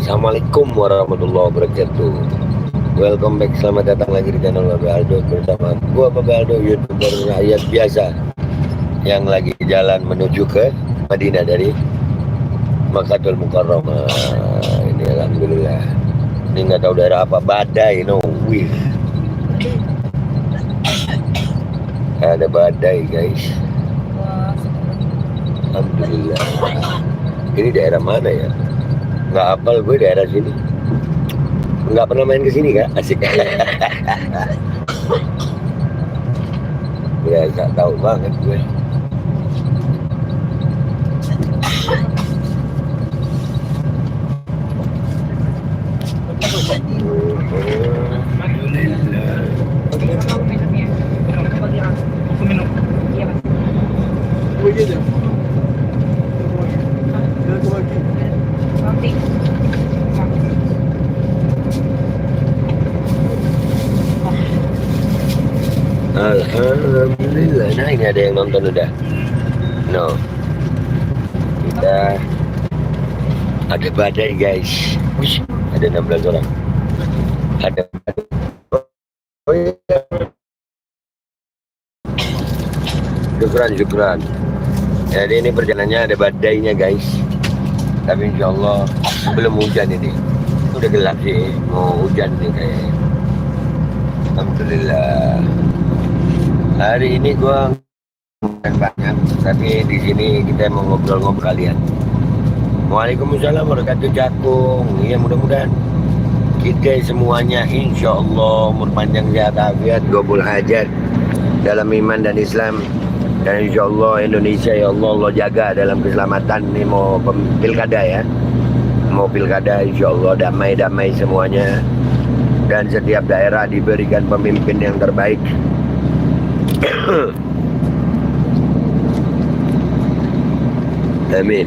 Assalamualaikum warahmatullahi wabarakatuh. Welcome back, selamat datang lagi di channel Babe Aldo bersama gua Babe Aldo, YouTuber rakyat biasa yang lagi jalan menuju ke Madinah dari Makkatul Mukarramah. Ini alhamdulillah. Ini nggak tahu daerah apa, badai, no wind. Ada badai guys. Alhamdulillah. Ini daerah mana ya? Nggak hafal gue daerah sini. Nggak pernah main ke sini kak, asik. Ya nggak tahu banget gue. Alhamdulillah. Nah ini ada yang nonton udah. No. Kita ada badai guys. Wih, ada 16 orang. Ada. Oh iya. Syukran. Jadi ini perjalanannya ada badainya guys. Tapi insya Allah belum hujan ini. Udah gelap sih. Mau hujan nih kayaknya. Alhamdulillah. Hari ini gua banyak, tapi di sini kita mau ngobrol-ngobrol kalian. Waalaikumsalam warahmatullahi wabarakatuh. Ya mudah-mudahan kita semuanya insya Allah umur panjang sehat afiat, gobul hajat dalam iman dan Islam. Dan insya Allah Indonesia ya Allah jaga dalam keselamatan. Ini mau pilkada ya, mau pilkada insya Allah damai-damai semuanya. Dan setiap daerah diberikan pemimpin yang terbaik. Amin.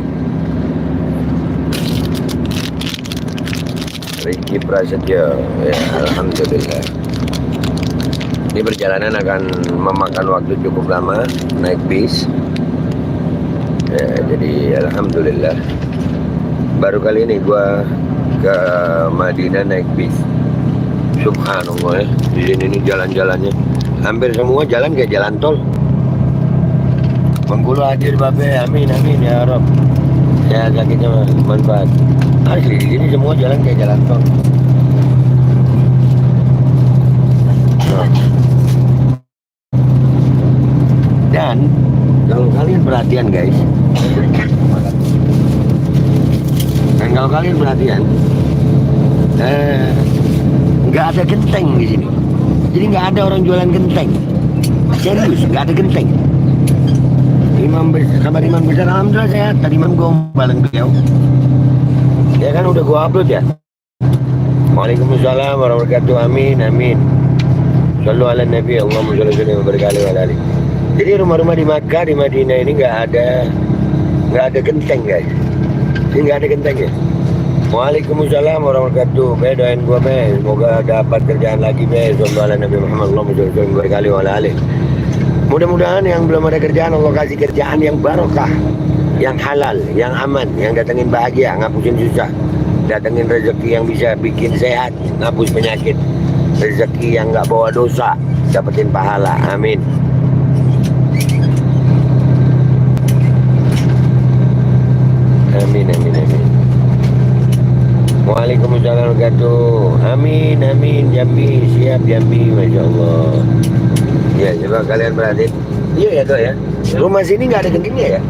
Ricky Prasetyo, ya alhamdulillah. Ini perjalanan akan memakan waktu cukup lama naik bis. Ya, jadi alhamdulillah. Baru kali ini gua ke Madinah naik bis. Subhanallah ya. Di sini nih jalan-jalannya hampir semua jalan kayak jalan tol. Bengkulu hadir Babe, amin ya Rob. Ya sakitnya manfaat. Asli di sini semua jalan kayak jalan tol. Nah. Dan kalau kalian perhatian guys, nggak ada genteng di sini. Jadi nggak ada orang jualan genteng. Serius, nggak ada genteng. Kabar imam besar alhamdulillah sehat. Tadi imam gue bareng beliau. Ya kan udah gue upload ya. Waalaikumsalam warahmatullahi wabarakatuh. Amin. Sallu ala Nabi Allahumma sholli wa barik alaihi. Jadi rumah-rumah di Makkah, di Madinah ini nggak ada genteng guys. Ini nggak ada genteng ya. Waalaikumsalam warahmatullahi wabarakatuh. Be doain gue be, semoga dapat kerjaan lagi be. Sallu ala Nabi Muhammad Allahumma sholli wa barik alaihi. Mudah-mudahan yang belum ada kerjaan Allah kasih kerjaan yang barokah, yang halal, yang aman, yang datengin bahagia, ngapusin susah, datengin rezeki yang bisa bikin sehat, ngapus penyakit, rezeki yang nggak bawa dosa, dapetin pahala, amin. Amin. Waalaikumsalam warahmatullahi wabarakatuh. Amin. Jambi, siap Jambi, Masya Allah. Ya, coba kalian perhatiin. Iya ya tuh ya. Rumah sini nggak ada gentengnya ya?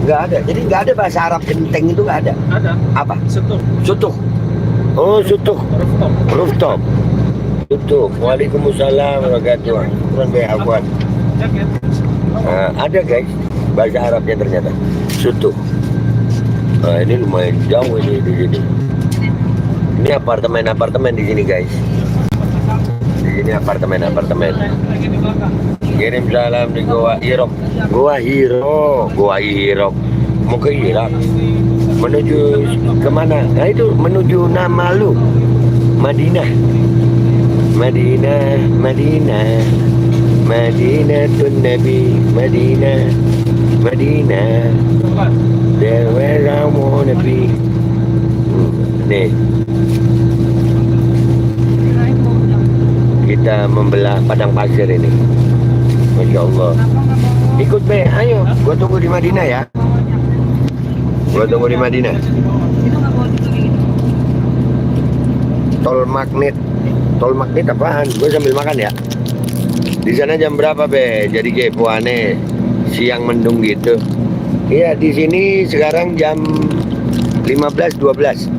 Nggak ada. Jadi nggak ada bahasa Arab genteng itu nggak ada. Ada. Apa? Sutuh. Oh, sutuh. Rooftop. Sutuh. Waalaikumsalam warahmatullahi wabarakatuh. Kurang banyak akuan. Ada guys. Bahasa Arabnya ternyata. Sutuh. Nah, ini lumayan jauh ini di sini. Ini apartemen di sini guys. Di sini apartemen. Kirim salam di Goa Irok. Goa Irok. Mau ke Irak. Menuju kemana? Nah itu menuju Namalu. Madinah. Madinatun Nabi. Madinah. There where I wanna be. Ini nih. Kita membelah padang pasir ini. Masya Allah. Ikut be, ayo. Gua tunggu di Madinah ya. Gua tunggu di Madinah. Tol magnet. Tol magnet apaan? Gue sambil makan ya. Di sana jam berapa be? Jadi kepo aneh. Siang mendung gitu. Iya, di sini sekarang jam 15.12.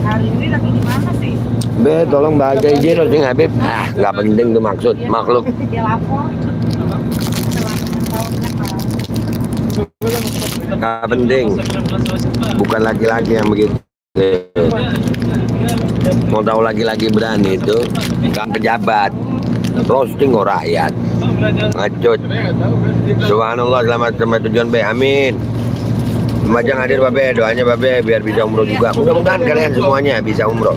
Hari ini lagi di mana sih? Be, tolong baca izin loh sing Habib. Ah, nggak penting tuh maksud makhluk. Dia lapor. Nggak penting. Bukan laki-laki yang begitu. Mau tahu laki-laki berani itu kan pejabat roasting orang rakyat ngacut. Subhanallah, selamat sampai tujuan be, amin. Majang hadir babe, doanya babe biar bisa umroh juga. Mudah-mudahan kalian semuanya bisa umroh.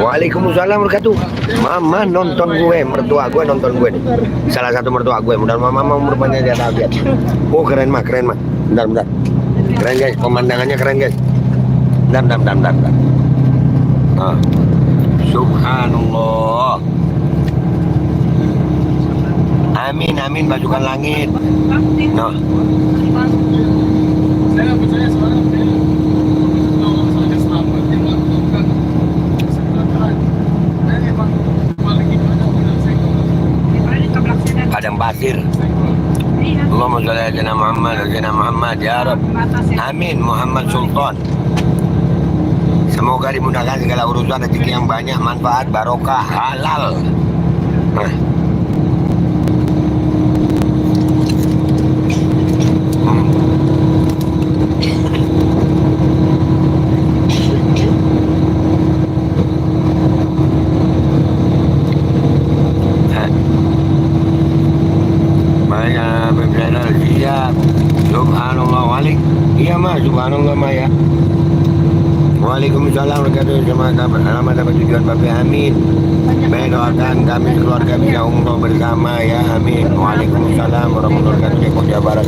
Waalaikumsalam warahmatullahi wabarakatuh. Mama nonton gue, mertua gue nonton gue nih. Salah satu mertua gue, mudah-mudahan mama umur panjang dia tahu. Oh keren mah. Bentar. Keren guys, pemandangannya keren guys. Bentar. Ah. Subhanallah. Amin pasukan langit. Nah. Saya percaya sekarang kalau misalnya selamat dia melakukan kesempatan. Nah, emang paling gimana udah saya Padang pasir. Allahumma sholli ala Muhammad ya Rabb. Amin. Muhammad Sultan. Semoga dimudahkan segala urusan, rezeki yang banyak, manfaat, barokah, halal. Nah. Subhanallah walik. Iya mah, subhanallah mah ya. Waalaikumsalam warahmatullahi wabarakatuh. Selamat dapat tujuan babe, amin. Baik, doakan kami keluarga bisa umroh bersama ya, amin. Waalaikumsalam warahmatullahi wabarakatuh. Depok Jawa Barat.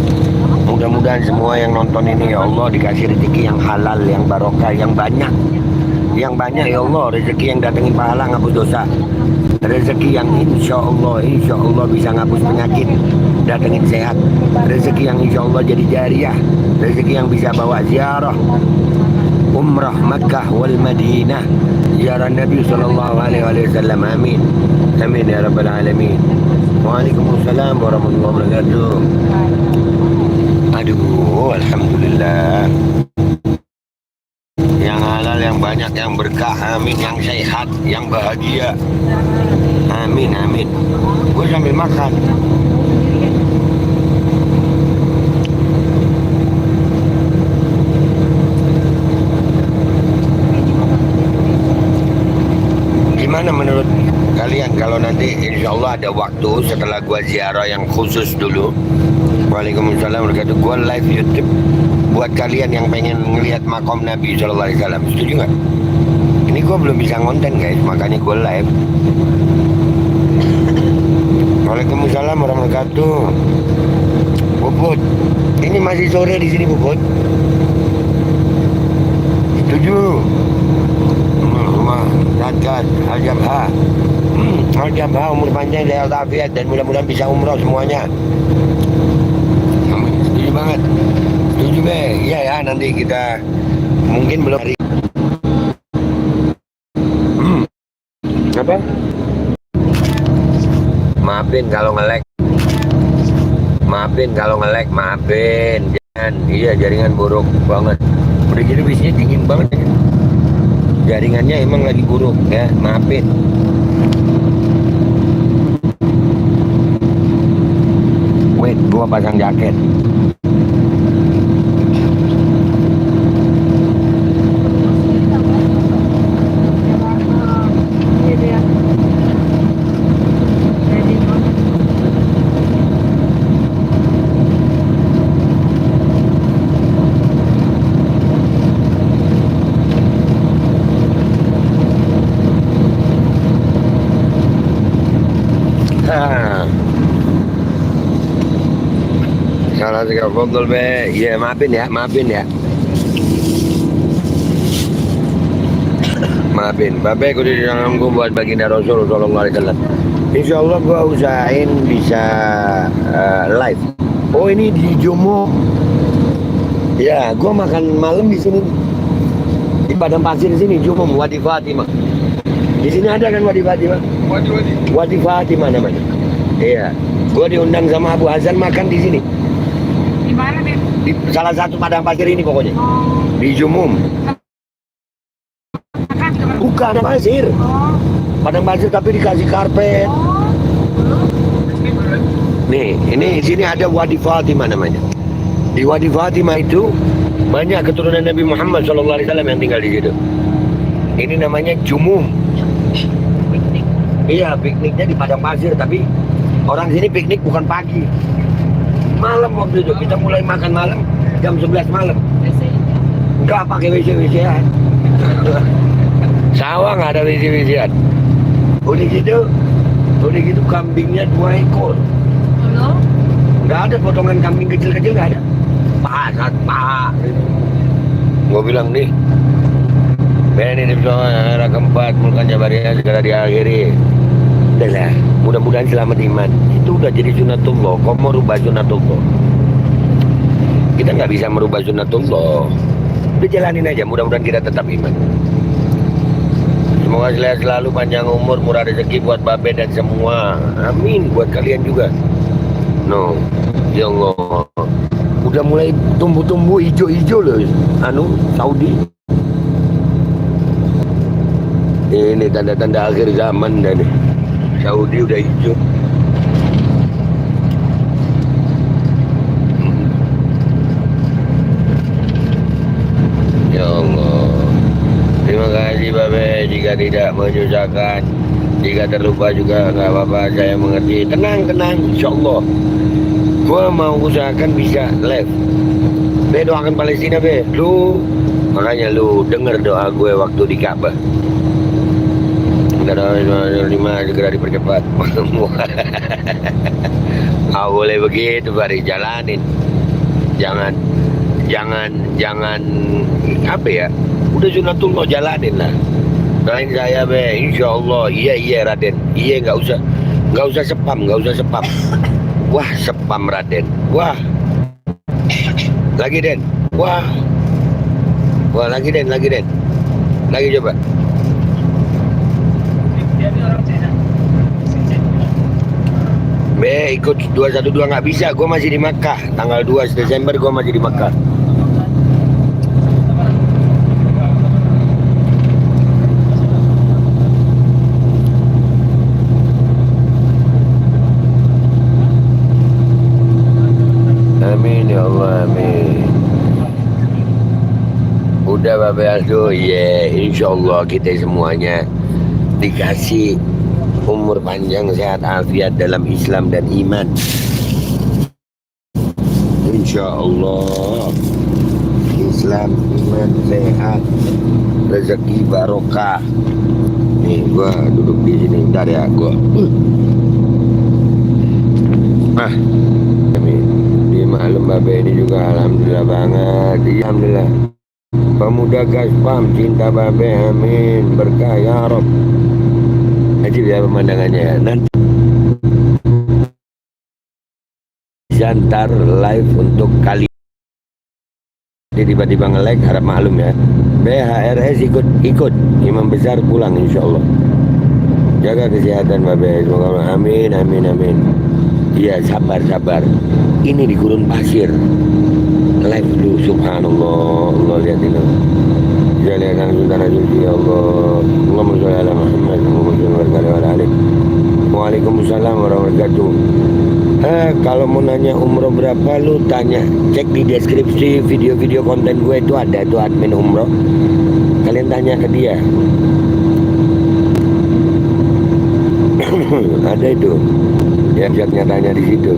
Mudah-mudahan semua yang nonton ini ya Allah dikasih rezeki yang halal, yang barokah, yang banyak. Yang banyak ya Allah, rezeki yang datengin pahala, ngapus dosa. Rezeki yang insya Allah bisa ngapus penyakit, datengin sehat. Rezeki yang insya Allah jadi jariah. Rezeki yang bisa bawa ziarah umrah Makkah wal Madinah, ziarah Nabi sallallahu alaihi wasallam, amin. Amin ya rabbal alamin. Waalaikumsalam warahmatullahi wabarakatuh. Aduh, alhamdulillah. Yang halal, yang banyak, yang berkah, amin. Yang sehat, yang bahagia, amin. Gue sambil makan. Gimana menurut kalian kalau nanti insya Allah ada waktu setelah gua ziarah yang khusus dulu? Waalaikumsalam warahmatullahi wabarakatuh. Gua live YouTube buat kalian yang pengen ngelihat makom Nabi SAW. Setuju nggak? Ini gua belum bisa ngonten guys, makanya gua live. Waalaikumsalam warahmatullahi wabarakatuh. Bubut, ini masih sore di sini Bubut. Setuju? Zakat, Al-Jabha. Al-Jabha umur panjang dan afiat dan mudah-mudahan bisa umroh semuanya. Setuju banget. Setuju be. Iya ya, nanti kita mungkin belum hari. Apa? Maafin kalau nge-lag. Maafin. Jangan. Iya, jaringan buruk banget. Udah gitu bisnya dingin banget. Jaringannya emang lagi buruk ya, maafin. Wait, gua pasang jaket. Salah Fadl be. Ya maafin ya, maafin ya. Maafin, Babe kudu dirangkum buat baginda Rasul Sallallahu Alaihi Wasallam. Insya Allah gua usahain bisa live. Oh ini di Jomo. Ya, gua makan malam di sini di Padang Pasir sini, Jomo Wadi Fatimah. Di sini ada kan Wadi Fatimah? Wadi Fatimah namanya. Iya, gua diundang sama Abu Hasan makan di sini. Di mana, Beb? Di salah satu Padang Pasir ini pokoknya. Oh, Di Jumum. makan juga. Bukan pasir. Oh, Padang pasir tapi dikasih karpet. oh. Nih, ini di sini ada Wadi Fatimah namanya. Di Wadi Fatimah itu banyak keturunan Nabi Muhammad SAW yang tinggal di situ. Ini namanya Jumum. Piknik. Iya, pikniknya di padang pasir, tapi orang sini piknik bukan pagi. Malam waktu itu kita mulai makan malam jam 11 malam. Biasanya. Enggak pakai WC-WC-an. Sawah nggak ada WC-WC-an. Udah gitu kambingnya 2 ekor. Halo? Nggak ada potongan kambing kecil-kecil, nggak ada. Paha. Gue bilang nih, ini era keempat Mulkan Jabariyah segera diakhiri. Udah lah, mudah-mudahan selamat iman. Itu udah jadi sunatullah. Kau mau rubah sunatullah? Kita nggak bisa merubah sunatullah. Udah jalanin aja, mudah-mudahan kita tetap iman. Semoga selalu panjang umur, murah rezeki buat Babe dan semua. Amin, buat kalian juga. No, ya Allah. Udah mulai tumbuh-tumbuh hijau-hijau loh, Saudi. Ini tanda-tanda akhir zaman dan Saudi udah hijau. Ya Allah. Terima kasih Babe, jika tidak menyusahkan, jika terlupa juga nggak apa-apa, saya mengerti. Tenang, insya Allah. Gua mau usahakan bisa live. Be, doakan Palestina Be. Makanya lu denger doa gue waktu di Ka'bah. Doa 5 segera dipercepat. Boleh begitu, Bari, jalanin. Jangan apa ya? Udah sunatullah, jalanin lah. Doain saya Be, insya Allah. Iya Raden. Iya, nggak usah spam. Wah, spam Raden. Wah. Lagi Den. Wah, lagi Den. Lagi coba. Dia ini orang Cina. Be, ikut 212 nggak bisa. Gue masih di Makkah. Tanggal 2 Desember gue masih di Makkah. Amin ya Allah, amin. Udah Babe Aldo, insya Allah kita semuanya dikasih umur panjang, sehat, afiat dalam Islam dan iman. Insya Allah Islam, iman, sehat, rezeki, barokah. Nih gua duduk di sini, bentar ya gua. Amin. Di maklum Babe ini juga alhamdulillah banget. Alhamdulillah. Pemuda Gaspam cinta Babe, amin, berkah ya Rob. Ajib ya pemandangannya ya. Nanti Jantar live untuk kali. Jadi tiba-tiba nge-lag, harap maklum ya. BHRS ikut imam besar pulang insya Allah. Jaga kesehatan Babe, semoga amin. Iya, sabar. Ini di gurun pasir. Live dulu, subhanallah. Allah lihat ini. Jalikan Sultan Azuki ya Allah. Allahumma sholli ala Muhammad wa ala Waalaikumsalam warahmatullahi wabarakatuh. Kalau mau nanya umroh berapa, lu tanya, cek di deskripsi video-video konten gue itu ada tuh admin umroh. Kalian tanya ke dia. Ada itu. Ya, chatnya tanya di situ.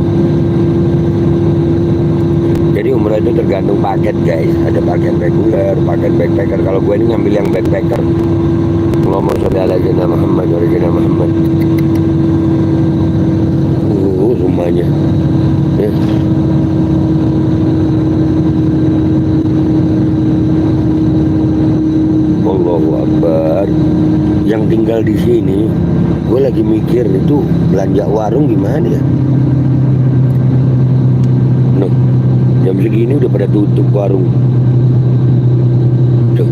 Jadi umroh itu tergantung paket guys. Ada paket reguler, paket backpacker. Kalau gue ini ngambil yang backpacker. Ngomong sampai ala Sayyidina Muhammad wa Sayyidina Muhammad. Semuanya. Ya. tinggal di sini, gue lagi mikir itu belanja warung gimana ya. Noh, jam segini udah pada tutup warung. Tuh.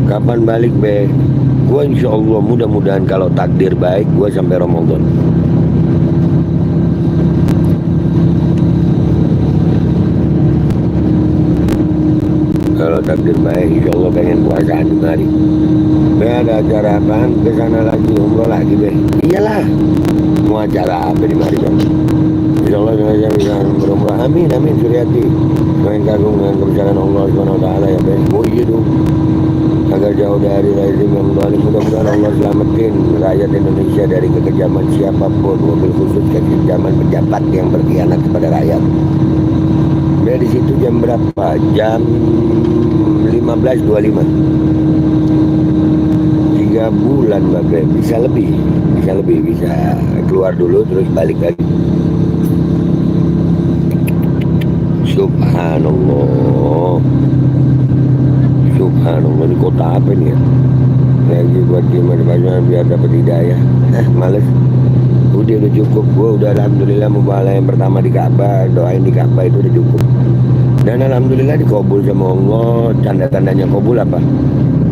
Kapan balik be? Gue insya Allah mudah-mudahan kalau takdir baik gue sampai Ramadan. Kalau takdir baik insya Allah pengen puasaan di mari. Be, ada acara apaan? Kesana lagi, umroh lagi be. Iyalah, mau acara apa di mari kan? Insya Allah saya bisa berumrah. Amin, amin Suryati. Main kagum dengan kebesaran Allah SWT ya be. Oh iya dong. Agar jauh dari rezim yang zalim, mudah-mudahan Allah selamatin rakyat Indonesia dari kekejaman siapapun, mobil khusus kekejaman pejabat yang berkhianat kepada rakyat. Dari situ jam berapa? Jam 15.25. 3 bulan Babe, bisa lebih, bisa keluar dulu terus balik lagi. Subhanallah. Subhanallah, ini kota apa nih ya? Lagi buat gimana bagaimana biar dapat hidayah. Males. Udah cukup. Gue udah alhamdulillah mubalah yang pertama di Ka'bah, doain di Ka'bah itu udah cukup. Dan alhamdulillah dikabul sama Allah. Tanda-tandanya kabul apa?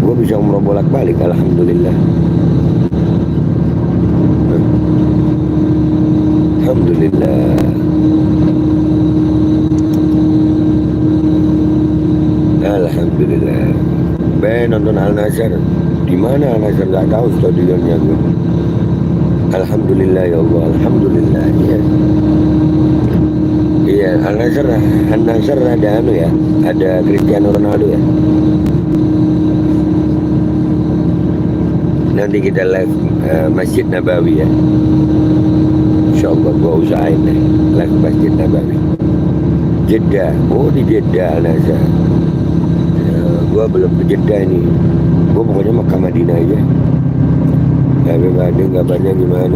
Gue bisa umroh bolak-balik, alhamdulillah. Alhamdulillah. Alhamdulillah. Ben nonton Al Nassr. Di mana Al Nassr? Gak tahu stadionnya gue. Alhamdulillah ya Allah. Alhamdulillah. Iya. Iya, Al Nassr ada anu ya. Ada Cristiano Ronaldo ya. Nanti kita live Masjid Nabawi ya. Insyaallah gue usahain deh live Masjid Nabawi. Jeddah. Oh di Jeddah Al Nassr. Gue belum ke Jeddah ini. Gue pokoknya Makkah Madinah aja. Tapi ading kabarnya gimana?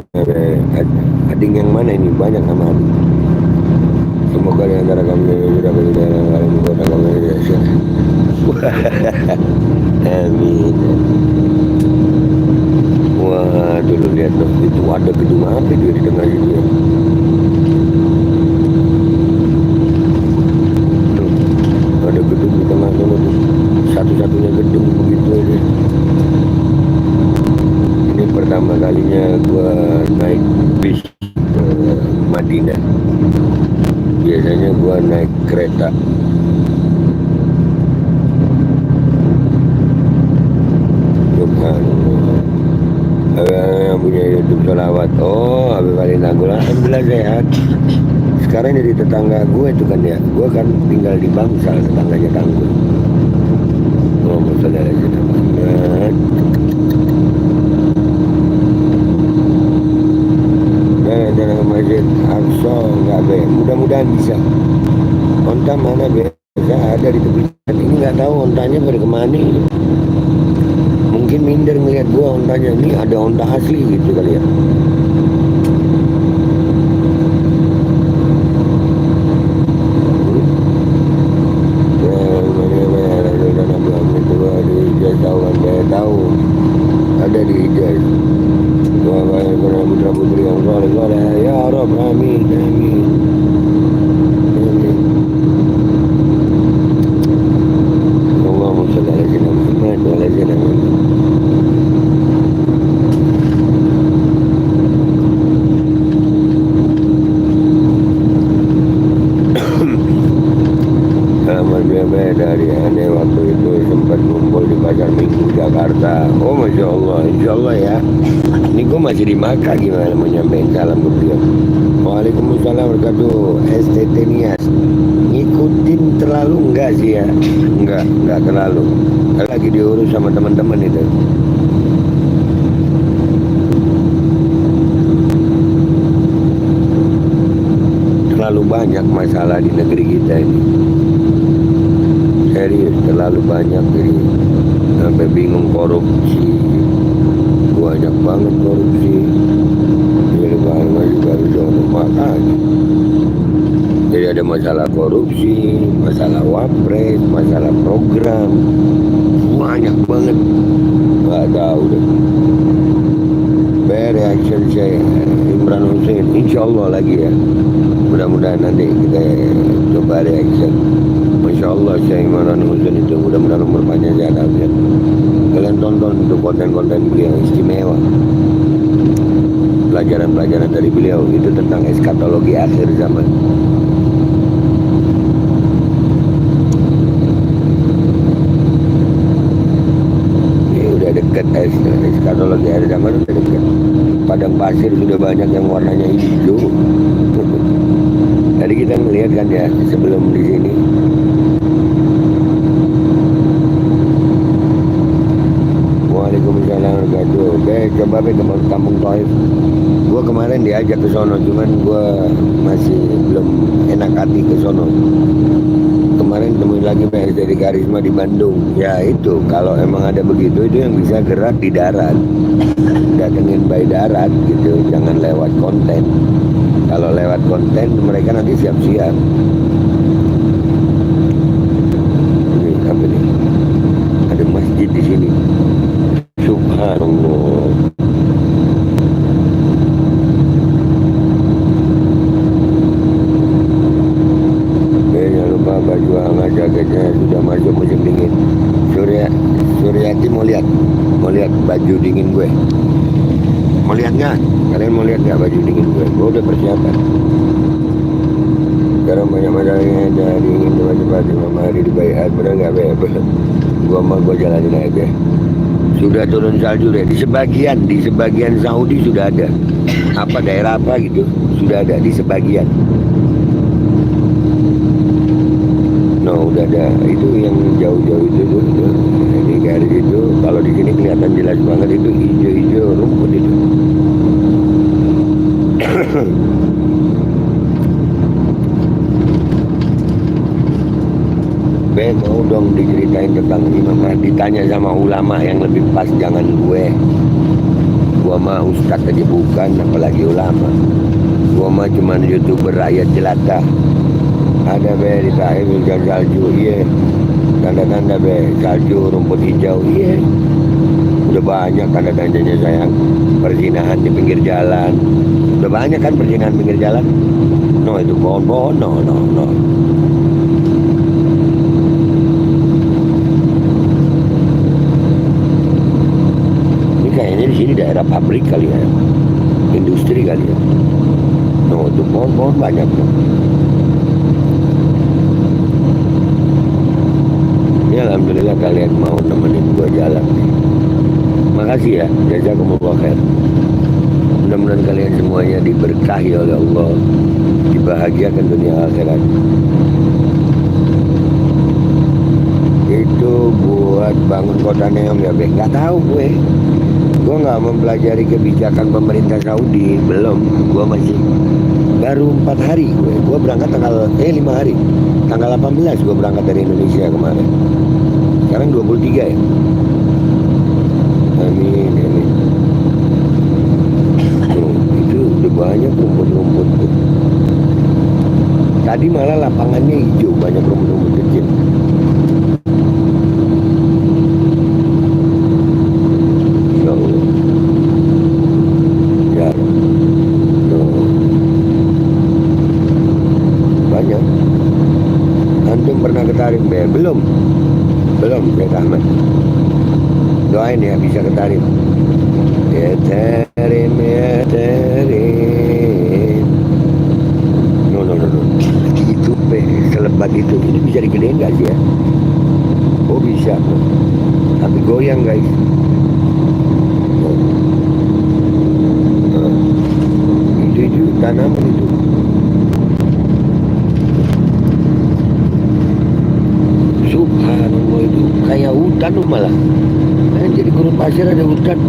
Ading yang mana ini? Banyak nama ading. Semoga di antara kami sudah berjalan dalam kali membuat agama Indonesia. Amin. Wah, dulu lihat tuh itu ada gedung apa itu di tengah situ ya? Tuh, ada gedung di tengah sana tuh. Satu-satunya gedung begitu aja. Ini pertama kalinya gue naik bis ke Madinah. Biasanya gue naik kereta. Subhanallah. Yang punya YouTube sholawat. Oh, Habib Ali Nagul. Alhamdulillah sehat. Sekarang jadi tetangga gue itu kan ya. Gue kan tinggal di Bangsal, tetangganya Tanggul. Allahumma sholli ala sayyidina Muhammad. Jalan ke Masjid Aqsa enggak be. Mudah-mudahan bisa. Onta mana biasa ada di tepi jalan. Ini nggak tahu ontanya pada kemana. Mungkin minder ngeliat gua ontanya. Ini ada onta asli gitu kali ya. Tahu ada di Hijaz. Doa baik kepada putra-putri yang soleh-soleh. Ya Rabb, amin, amin. Amin. Allahumma shalli ala sayyidina Muhammad wa ala sayyidina Muhammad. Alhamdulillah dari aneh waktu itu sempat ngumpul di Pasar Minggu Jakarta. Oh Masya Allah, Insya Allah ya. Ini gue masih di Makkah, gimana mau nyampein salam ke beliau. Waalaikumsalam warahmatullahi wabarakatuh. STT Nias. Ngikutin terlalu enggak sih ya? Enggak terlalu. Lagi diurus sama teman-teman itu. Terlalu banyak masalah di negeri kita ini. Serius, terlalu banyak ini. Sampai bingung korupsi. Banyak banget korupsi. Jadi bahan juga harus makanya. Jadi ada masalah korupsi, masalah wapres, masalah program, banyak banget. Nggak tahu deh. Reaction saya Imran Hussein, insya Allah lagi ya. Mudah-mudahan nanti kita coba reaction. Masya Allah saya Imran Hussein itu mudah-mudahan umur panjang sehat afiat. Kalian tonton untuk konten-konten beliau istimewa. Pelajaran-pelajaran dari beliau itu tentang eskatologi akhir zaman. Dekat eskatologi akhir zaman udah dekat. Padang pasir sudah banyak yang warnanya hijau. Tadi kita melihat kan ya sebelum di sini. Waalaikumsalam warahmatullahi wabarakatuh. Coba ke Kampung Taif. Gua kemarin diajak ke sono, cuman gua masih belum enak hati ke sono. Kemarin temuin lagi dari Karisma di Bandung. Ya itu, kalau emang ada begitu itu yang bisa gerak di darat. Datengin by darat gitu, jangan lewat konten. Kalau lewat konten mereka nanti siap-siap. Ini apa nih? Ada masjid di sini. Subhanallah. Jangan lupa baju hangat, jaketnya sudah masuk musim dingin. Suryati mau lihat baju dingin gue. Mau lihat nggak? Kalian mau lihat nggak baju dingin gue? Gue udah persiapan. Sekarang banyak masalahnya dari ingin cepat-cepat 5 hari dibayar. Bener nggak be? Gue jalanin aja. Sudah turun salju deh. Di sebagian Saudi sudah ada. Apa daerah apa gitu? Sudah ada di sebagian. No, udah ada. Itu yang jauh-jauh itu. Ini garis itu. Kalau di sini kelihatan jelas banget itu hijau-hijau rumput itu. Be, mau dong diceritain tentang Imam Mahdi. Ditanya sama ulama yang lebih pas, jangan gue. Gua mah ustadz aja bukan, apalagi ulama. Gua mah cuma YouTuber rakyat jelata. Ada be di Taif hujan salju, iya. Tanda-tanda be salju rumput hijau, iya. Udah banyak tanda-tandanya sayang. Perzinahan di pinggir jalan. Udah banyak kan perzinahan pinggir jalan. No, itu pohon-pohon, no. Ini kayaknya di sini daerah pabrik kali ya, industri kali ya. No, itu pohon-pohon banyak no. Ya alhamdulillah kalian mau nemenin gua jalan nih. Makasih ya, jazakumullah khair. Mudah-mudahan kalian semuanya diberkahi oleh Allah, dibahagiakan dunia akhirat. Itu buat bangun kota Neom ya be? Nggak tahu gue. Gue nggak mempelajari kebijakan pemerintah Saudi, belum. Gue masih baru 4 hari gue. Gue berangkat tanggal 5 hari. Tanggal 18 gue berangkat dari Indonesia kemarin. Sekarang 23 ya. Amin. Tuh, itu udah banyak rumput-rumput tuh. Tadi malah lapangannya hijau, banyak rumput-rumput kecil. Ya Allah. Ya. Tuh. Banyak. Antum pernah ke Tarim be? Belum Syekh Ahmad. Doain ya bisa ke Tarim. Ya Tarim. No. Itu be, selebat itu. Ini bisa digedein gak sih ya? Oh bisa. Tapi goyang guys. Itu tanaman itu. Subhanallah, itu kayak hutan tuh malah. Jadi gurun pasir ada hutan.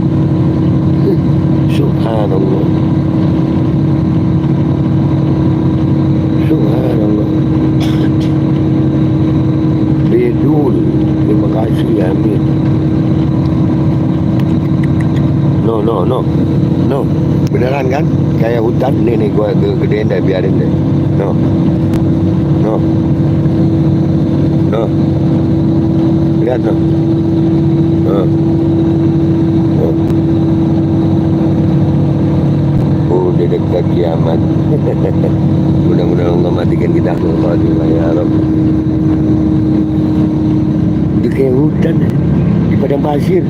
Subhanallah. Bedul. Terima kasih ya Amin. No. Beneran kan? Kayak hutan. Nih gua gedein deh, biarin deh. No, no, no. Lihat no. No. No. Udah dekat kiamat. Mudah-mudahan Allah matikan kita ya Rabb. Itu kayak hutan di padang pasir.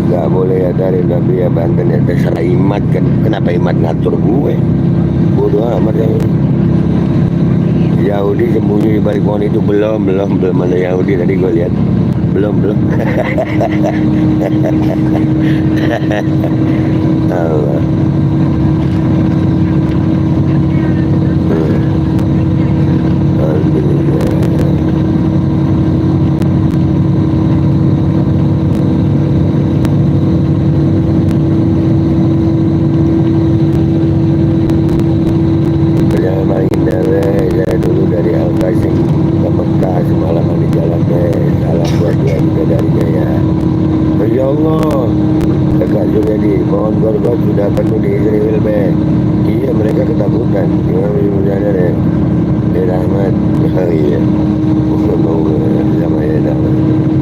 Gak boleh ada Nabi ya Banten ya terserah Imat kan. Kenapa Imat ngatur gue? Bodoh amat ya. Yahudi sembunyi di balik pohon itu belum ada Yahudi tadi gue lihat belum Allah. Sudah penuh di Israel be. Iya mereka ketakutan. Gimana deh. Rahmat. Iya. Mau sama ya.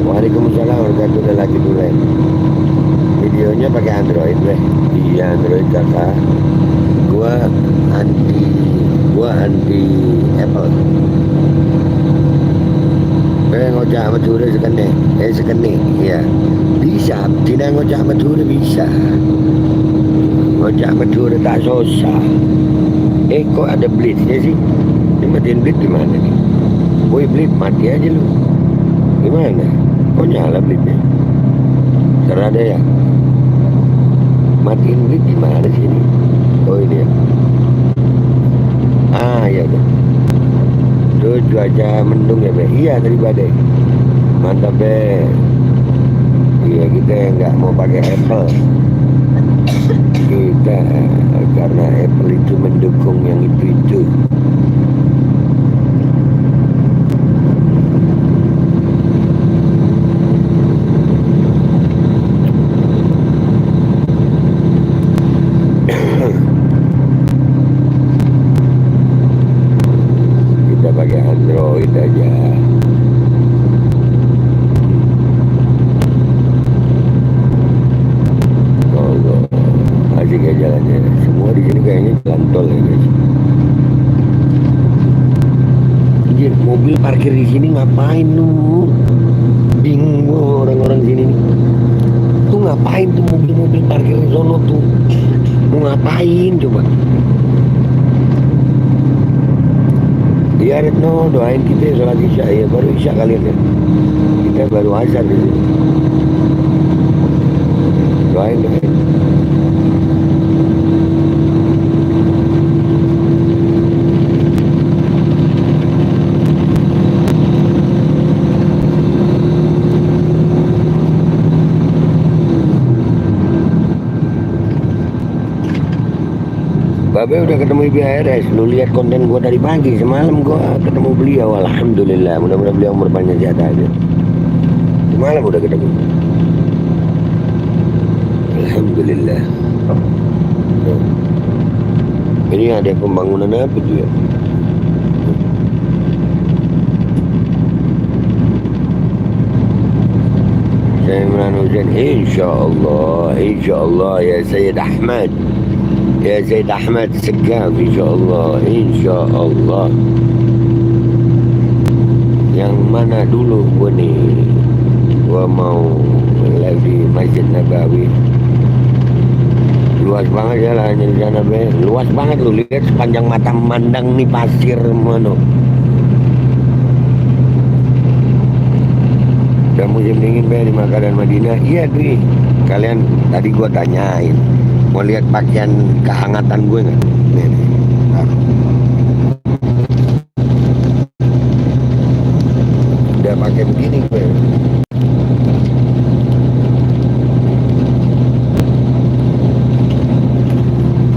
Waalaikumsalam warahmatullahi wabarakatuh. Videonya pakai Android be. Iya Android kakak. Gua anti Apple. Ngocak mature sekene. Iya. Bisa. Tidak ngocak mature bisa. Ngocak mature tak susah. Kok ada blitz-nya sih? Ini matiin blitz gimana nih? Woi blitz mati aja lu. Gimana? Kok nyala blitz-nya? Serah deh ya. Matiin blitz gimana sih ini? Oh ini ya. Ya udah. Tuh cuaca mendung ya be. Iya tadi badai. Mantap be. Iya kita yang nggak mau pakai Apple. Kita karena Apple itu mendukung yang itu. Kita pakai Android aja. Asik ya jalannya. Semua di sini kayaknya jalan tol ya guys. Anjir, mobil parkir di sini ngapain lu? Bingung gua orang-orang sini nih. Tuh ngapain tuh mobil-mobil parkir di sono tuh? Mau ngapain coba? Iya Retno, doain kita ya sholat isya. Ya baru isya kalian ya. Kita baru asar di sini. Doain. Babe udah ketemu Ibu HRS, lu lihat konten gua dari pagi, semalam gua ketemu beliau, alhamdulillah, mudah-mudahan beliau umur panjang sehat aja. Semalam udah ketemu. Alhamdulillah. Ini ada pembangunan apa tuh ya? Saya Imran Husain, insya Allah ya Sayyid Ahmad. Ya Zaid Ahmad Segaf insyaallah. Yang mana dulu gua nih? Gua mau live di Masjid Nabawi. Luas banget jalannya di sana be. Luas banget lu lihat sepanjang mata memandang nih pasir mana. Udah musim dingin be di Makkah dan Madinah. Iya Dwi. Kalian tadi gua tanyain. Mau lihat pakaian kehangatan gue nggak? Nih. Udah pakai begini gue.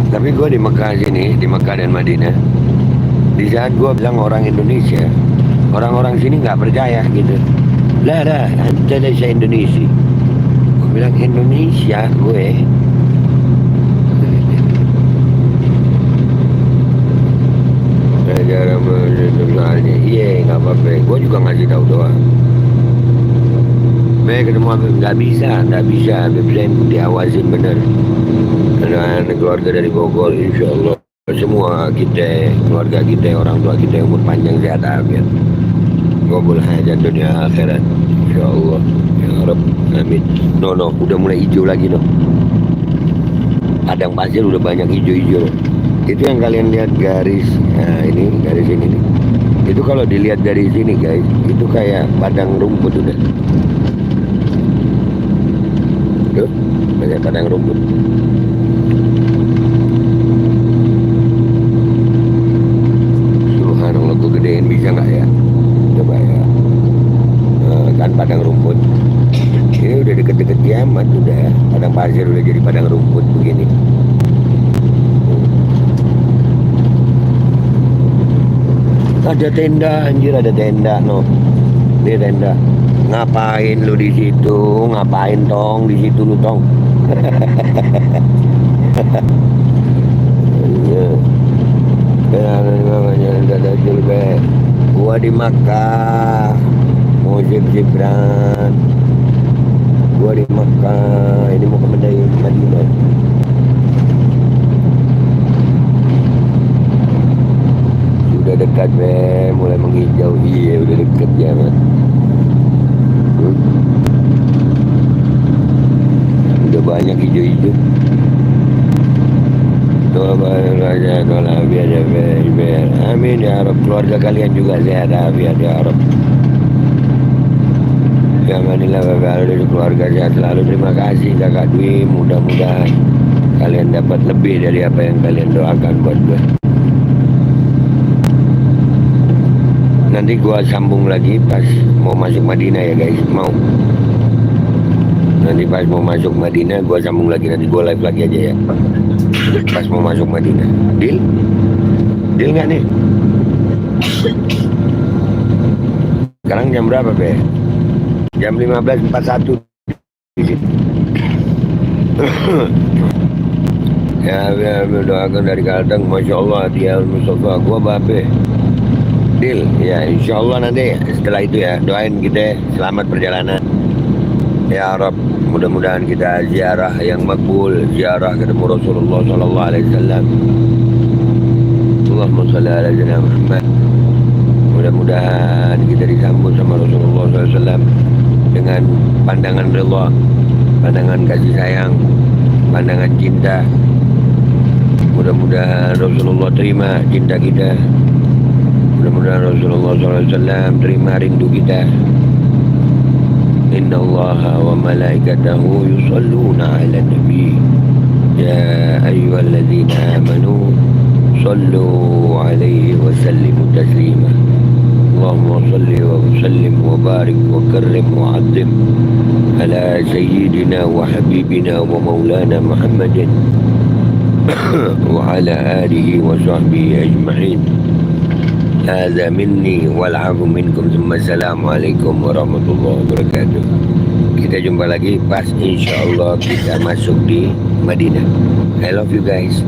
Tapi gue di Mekah sini, di Mekah dan Madinah. Di saat gue bilang orang Indonesia, orang-orang sini nggak percaya gitu. Lah, anta desa Indonesia. Gue bilang Indonesia gue. itu soalnya. Iya, nggak apa-apa. Gue juga ngasih tahu doang. Ketemu Habib nggak bisa Habib Zain diawasin bener. Dan keluarga dari Bogor, insya Allah semua kita, keluarga kita, orang tua kita umur panjang sehat afiat. Qabul hajat dunia akhirat, insya Allah. Ya Rabb, amin. No, udah mulai hijau lagi no. Padang pasir udah banyak hijau-hijau. Itu yang kalian lihat garis, nah ini garis ini nih. Itu kalau dilihat dari sini guys, itu kayak padang rumput udah. Tuh, banyak padang rumput. Subhanallah, gue gedein bisa nggak ya? Coba ya. Kan padang rumput. Ini udah deket-deket kiamat udah. Padang pasir udah jadi padang rumput begini. Ada tenda, anjir ada tenda no. Ini tenda. Ngapain lu di situ? Ngapain tong di situ lu tong? Gua di Makkah, mau Jibran. Gua di Makkah, ini mau ke Madinah. Sudah dekat mulai menghijau. Iya udah dekat ya man. Udah banyak hijau-hijau. Amin ya Rabb. Keluarga kalian juga sehat afiat ya Rabb. Ya manilah bapak dari keluarga sehat selalu. Terima kasih kakak Dwi. Mudah-mudahan kalian dapat lebih dari apa yang kalian doakan buat gue. Nanti gua sambung lagi pas mau masuk Madinah ya guys. Mau. Nanti pas mau masuk Madinah gua sambung lagi. Nanti gua live lagi aja ya. Pas mau masuk Madinah. Deal? Deal nggak nih? Sekarang jam berapa be? Jam 15.41. Ya doakan dari Kalteng. Masya Allah dia Mustafa gua babe. Deal, ya insya Allah nanti setelah itu ya doain kita selamat perjalanan ya Rabb. Mudah-mudahan kita ziarah yang makbul, ziarah ketemu Rasulullah Sallallahu Alaihi Wasallam. Allahumma shalli ala sayyidina Muhammad. Mudah-mudahan kita disambut sama Rasulullah SAW dengan pandangan rela, pandangan kasih sayang, pandangan cinta. Mudah-mudahan Rasulullah terima cinta kita. Mudah-mudahan Rasulullah SAW terima rindu kita. Inna Allah wa malaikatahu yusalluna ala nabi. Ya ayyuhalladzina amanu sallu alaihi wa sallimu taslima. Allahumma salli wa sallim wa barik wa karrim wa azim ala sayyidina wa habibina wa maulana Muhammadin wa ala alihi wa sahbihi ajma'in. Hadza minni wal 'afu minkum. Assalamualaikum warahmatullahi wabarakatuh. Kita jumpa lagi pas insyaallah kita masuk di Madinah. I love you guys.